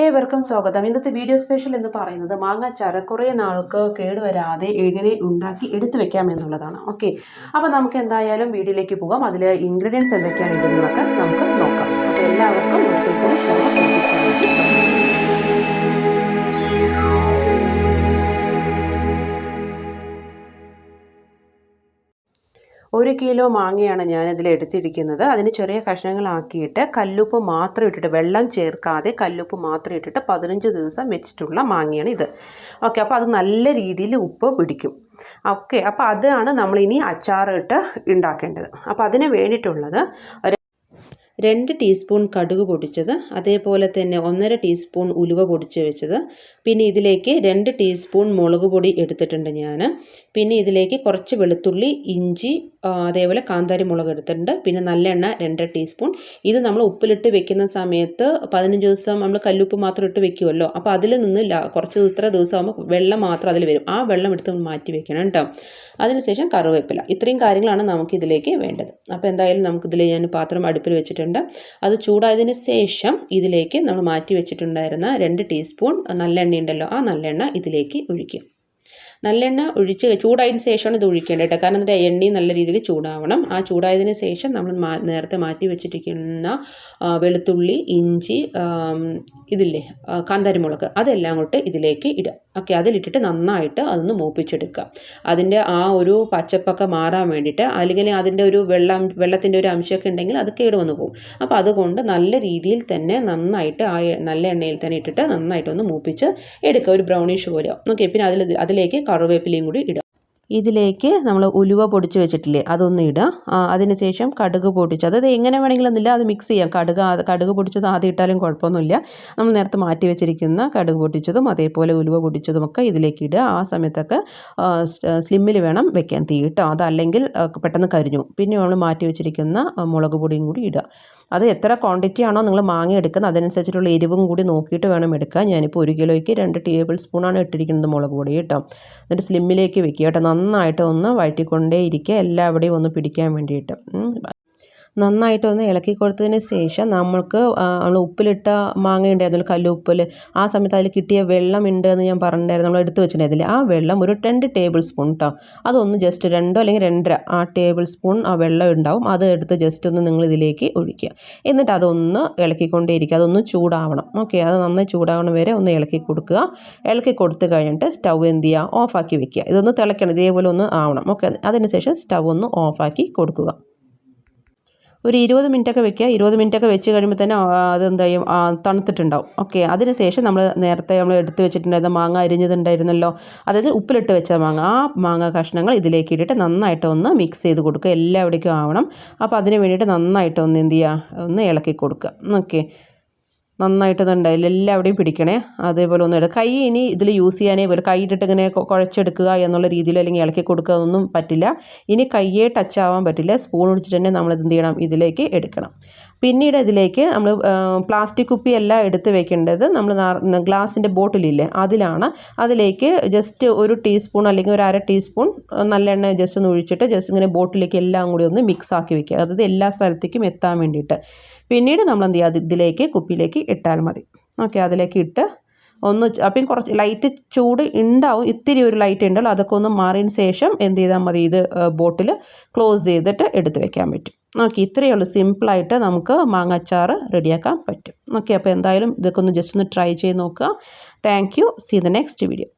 ഏവർക്കും സ്വാഗതം. ഇന്നത്തെ വീഡിയോ സ്പെഷ്യൽ എന്ന് പറയുന്നത് മാങ്ങാച്ചാറ് കുറേ നാൾക്ക് കേടുവരാതെ എങ്ങനെ ഉണ്ടാക്കി എടുത്തു വെക്കാം എന്നുള്ളതാണ്. ഓക്കെ, അപ്പോൾ നമുക്ക് എന്തായാലും വീഡിയോയിലേക്ക് പോകാം. അതിൽ ഇൻഗ്രീഡിയൻസ് എന്തൊക്കെയാണ് ഇടുന്നതൊക്കെ നമുക്ക് നോക്കാം. അപ്പോൾ എല്ലാവർക്കും ഒരിക്കൽ കൂടി ശ്രദ്ധിക്കാനായിട്ട് 1 കിലോ മാങ്ങയാണ് ഞാനിതിൽ എടുത്തിരിക്കുന്നത്. അതിന് ചെറിയ കഷ്ണങ്ങളാക്കിയിട്ട് കല്ലുപ്പ് മാത്രം ഇട്ടിട്ട്, വെള്ളം ചേർക്കാതെ കല്ലുപ്പ് മാത്രം ഇട്ടിട്ട് 15 ദിവസം വെച്ചിട്ടുള്ള മാങ്ങയാണ് ഇത്. ഓക്കെ, അപ്പോൾ അത് നല്ല രീതിയിൽ ഉപ്പ് പിടിക്കും. ഓക്കെ, അപ്പോൾ അതാണ് നമ്മളിനി അച്ചാറിട്ട് ഉണ്ടാക്കേണ്ടത്. അപ്പോൾ അതിന് വേണ്ടിയിട്ടുള്ളത് 2 ടീസ്പൂൺ കടുക് പൊടിച്ചത്, അതേപോലെ തന്നെ 1.5 ടീസ്പൂൺ ഉലുവ പൊടിച്ച് വെച്ചത്, പിന്നെ ഇതിലേക്ക് 2 ടീസ്പൂൺ മുളക് പൊടി എടുത്തിട്ടുണ്ട് ഞാൻ. പിന്നെ ഇതിലേക്ക് കുറച്ച് വെളുത്തുള്ളി, ഇഞ്ചി, അതേപോലെ കാന്താരി മുളക് എടുത്തിട്ടുണ്ട്. പിന്നെ നല്ലെണ്ണ 2 ടീസ്പൂൺ. ഇത് നമ്മൾ ഉപ്പിലിട്ട് വെക്കുന്ന സമയത്ത് 15 ദിവസം നമ്മൾ കല്ലുപ്പ് മാത്രം ഇട്ട് വെക്കുമല്ലോ, അപ്പോൾ അതിൽ നിന്ന് കുറച്ച് ഇത്ര ദിവസം ആകുമ്പോൾ വെള്ളം മാത്രം അതിൽ വരും. ആ വെള്ളം എടുത്ത് മാറ്റി വെക്കണം കേട്ടോ. അതിനുശേഷം കറിവേപ്പില. ഇത്രയും കാര്യങ്ങളാണ് നമുക്കിതിലേക്ക് വേണ്ടത്. അപ്പോൾ എന്തായാലും നമുക്കിതിൽ ഞാൻ പാത്രം അടുപ്പിൽ വെച്ചിട്ടുണ്ട്. അത് ചൂടായതിന് ശേഷം ഇതിലേക്ക് നമ്മൾ മാറ്റി വെച്ചിട്ടുണ്ടായിരുന്ന 2 ടീസ്പൂൺ നല്ലെണ്ണ ഉണ്ടല്ലോ, ആ നല്ലെണ്ണ ഇതിലേക്ക് ഒഴിക്കും. നല്ലെണ്ണ ഒഴിച്ച് ചൂടായതിന് ശേഷമാണ് ഇത് ഒഴിക്കേണ്ടത് കേട്ടോ. കാരണം അതിൻ്റെ എണ്ണയും നല്ല രീതിയിൽ ചൂടാവണം. ആ ചൂടായതിന് ശേഷം നമ്മൾ നേരത്തെ മാറ്റി വെച്ചിരിക്കുന്ന വെളുത്തുള്ളി, ഇഞ്ചി, ഇതില്ലേ കാന്താരിമുളക്, അതെല്ലാം കൊണ്ട് ഇതിലേക്ക് ഇടുക. ഓക്കെ, അതിലിട്ടിട്ട് നന്നായിട്ട് അതൊന്ന് മൂപ്പിച്ചെടുക്കുക. അതിൻ്റെ ആ ഒരു പച്ചപ്പൊക്കെ മാറാൻ വേണ്ടിയിട്ട്, അല്ലെങ്കിൽ അതിൻ്റെ ഒരു വെള്ളത്തിൻ്റെ ഒരു അംശമൊക്കെ ഉണ്ടെങ്കിൽ അത് കേടുവന്ന് പോകും. അപ്പോൾ അതുകൊണ്ട് നല്ല രീതിയിൽ തന്നെ നന്നായിട്ട് ആ നല്ല എണ്ണയിൽ തന്നെ ഇട്ടിട്ട് നന്നായിട്ടൊന്ന് മൂപ്പിച്ച് എടുക്കുക, ഒരു ബ്രൗണിഷ് പോലെ. ഓക്കെ, പിന്നെ അതിലേക്ക് കറിവേപ്പിലയും കൂടി ഇടുക. ഇതിലേക്ക് നമ്മൾ ഉലുവ പൊടിച്ച് വെച്ചിട്ടില്ലേ, അതൊന്ന് ഇടുക. അതിനുശേഷം കടുക് പൊടിച്ച്, അതായത് എങ്ങനെ വേണമെങ്കിലും ഒന്നുമില്ല, അത് മിക്സ് ചെയ്യാം. കടുക് പൊടിച്ചത് ആദ്യം ഇട്ടാലും കുഴപ്പമൊന്നുമില്ല. നമ്മൾ നേരത്തെ മാറ്റി വെച്ചിരിക്കുന്ന കടുക് പൊടിച്ചതും അതേപോലെ ഉലുവ പൊടിച്ചതുമൊക്കെ ഇതിലേക്ക് ഇടുക. ആ സമയത്തൊക്കെ സ്ലിമ്മിൽ വേണം വെക്കാൻ തീ കേട്ടോ, അതല്ലെങ്കിൽ പെട്ടെന്ന് കരിഞ്ഞു. പിന്നെ നമ്മൾ മാറ്റി വെച്ചിരിക്കുന്ന മുളക് പൊടിയും കൂടി ഇടുക. അത് എത്ര ക്വാണ്ടിറ്റി ആണോ നിങ്ങൾ മാങ്ങ എടുക്കുന്നത് അതനുസരിച്ചിട്ടുള്ള എരിവും കൂടി നോക്കിയിട്ട് വേണം എടുക്കാൻ. ഞാനിപ്പോൾ 1 കിലോയ്ക്ക് 2 ടേബിൾ സ്പൂണാണ് ഇട്ടിരിക്കുന്നത് മുളക് പൊടി കേട്ടോ. എന്നിട്ട് സ്ലിമ്മിലേക്ക് വെക്കുക കേട്ടോ. നന്നായിട്ട് ഒന്ന് വഴറ്റിക്കൊണ്ടേ ഇരിക്കുക, എല്ലാവിടെയും ഒന്ന് പിടിക്കാൻ വേണ്ടിയിട്ട്. നന്നായിട്ടൊന്ന് ഇളക്കി കൊടുത്തതിന് ശേഷം നമ്മൾ ഉപ്പിലിട്ട മാങ്ങ ഉണ്ടായിരുന്നല്ലോ, കല്ലുപ്പിൽ, ആ സമയത്ത് അതിൽ കിട്ടിയ വെള്ളം ഉണ്ട് എന്ന് ഞാൻ പറഞ്ഞിട്ടുണ്ടായിരുന്നു, നമ്മൾ എടുത്ത് വെച്ചിട്ടുണ്ടായിരുന്നില്ല. ആ വെള്ളം ഒരു 2 ടേബിൾ സ്പൂൺ കേട്ടോ. അതൊന്ന് ജസ്റ്റ് 2 അല്ലെങ്കിൽ 2.5 ആ ടേബിൾ സ്പൂൺ ആ വെള്ളം ഉണ്ടാവും. അത് എടുത്ത് ജസ്റ്റ് ഒന്ന് നിങ്ങൾ ഇതിലേക്ക് ഒഴിക്കുക. എന്നിട്ട് അതൊന്ന് ഇളക്കിക്കൊണ്ടേ ഇരിക്കുക. അതൊന്ന് ചൂടാവണം. ഓക്കെ, അത് നന്നായി ചൂടാവണം വരെ ഒന്ന് ഇളക്കി കൊടുക്കുക. ഇളക്കി കൊടുത്ത് കഴിഞ്ഞിട്ട് സ്റ്റൗ എന്ത് ചെയ്യുക, ഓഫാക്കി വെക്കുക. ഇതൊന്ന് തിളയ്ക്കണം, ഇതേപോലെ ഒന്ന് ആവണം. ഓക്കെ, അതിനുശേഷം സ്റ്റൗ ഒന്ന് ഓഫാക്കി കൊടുക്കുക. ഒരു 20 മിനിറ്റൊക്കെ വെക്കുക. 20 മിനിറ്റൊക്കെ വെച്ച് കഴിയുമ്പോൾ തന്നെ അതെന്താ ചെയ്യും, തണുത്തിട്ടുണ്ടാവും. ഓക്കെ, അതിനുശേഷം നേരത്തെ നമ്മൾ എടുത്ത് വെച്ചിട്ടുണ്ടായിരുന്ന മാങ്ങ അരിഞ്ഞതുണ്ടായിരുന്നല്ലോ, അതായത് ഉപ്പിലിട്ട് വെച്ച മാങ്ങ, ആ മാങ്ങ കഷ്ണങ്ങൾ ഇതിലേക്ക് ഇട്ടിട്ട് നന്നായിട്ട് ഒന്ന് മിക്സ് ചെയ്ത് കൊടുക്കുക. എല്ലാവിടേക്കും ആവണം. അപ്പോൾ അതിന് വേണ്ടിയിട്ട് നന്നായിട്ട് ഒന്ന് എന്ത് ചെയ്യുക, ഒന്ന് ഇളക്കി കൊടുക്കുക. ഓക്കെ, നന്നായിട്ട് ഉണ്ടായില്ല, എല്ലാവിടെയും പിടിക്കണേ. അതേപോലെ ഒന്ന് കൈ ഇനി ഇതിൽ യൂസ് ചെയ്യാനേ പോലെ കൈ ഇട്ടിട്ട് ഇങ്ങനെ കുഴച്ചെടുക്കുക എന്നുള്ള രീതിയിൽ അല്ലെങ്കിൽ ഇളക്കി കൊടുക്കുക ഒന്നും പറ്റില്ല. ഇനി കയ്യെ ടച്ച് ആവാൻ പറ്റില്ല. സ്പൂൺ ഒടിച്ചിട്ട് തന്നെ നമ്മൾ എന്ത് ചെയ്യണം, ഇതിലേക്ക് എടുക്കണം. പിന്നീട് ഇതിലേക്ക് നമ്മൾ പ്ലാസ്റ്റിക് കുപ്പിയല്ല എടുത്ത് വെക്കേണ്ടത്, നമ്മൾ ഗ്ലാസിൻ്റെ ബോട്ടിലില്ലേ അതിലാണ്. അതിലേക്ക് ജസ്റ്റ് 1 ടീസ്പൂൺ അല്ലെങ്കിൽ ഒരു 1/2 ടീസ്പൂൺ നല്ലെണ്ണ ജസ്റ്റ് ഒന്ന് ഒഴിച്ചിട്ട് ജസ്റ്റ് ഇങ്ങനെ ബോട്ടിലേക്ക് എല്ലാം കൂടി ഒന്ന് മിക്സ് ആക്കി വെക്കുക, അതായത് എല്ലാ സ്ഥലത്തേക്കും എത്താൻ വേണ്ടിയിട്ട്. പിന്നീട് നമ്മൾ എന്ത് ചെയ്യുക, ഇതിലേക്ക് കുപ്പിയിലേക്ക് ഇട്ടാൽ മതി. ഓക്കെ, അതിലേക്ക് ഇട്ട് ഒന്ന് അപ്പം കുറച്ച് ലൈറ്റ് ചൂട് ഉണ്ടാവും, ഇത്തിരി ഒരു ലൈറ്റ് ഉണ്ടല്ലോ, അതൊക്കെ ഒന്ന് മാറിയതിന് ശേഷം എന്ത് ചെയ്താൽ മതി, ഇത് ബോട്ടിൽ ക്ലോസ് ചെയ്തിട്ട് എടുത്ത് വെക്കാൻ പറ്റും. ഓക്കെ, ഇത്രയേ ഉള്ളൂ. സിമ്പിളായിട്ട് നമുക്ക് മാങ്ങാച്ചാറ് റെഡിയാക്കാൻ പറ്റും. ഓക്കെ, അപ്പോൾ എന്തായാലും ഇതൊക്കെ ഒന്ന് ജസ്റ്റ് ഒന്ന് ട്രൈ ചെയ്ത് നോക്കുക. Thank you. See the next video.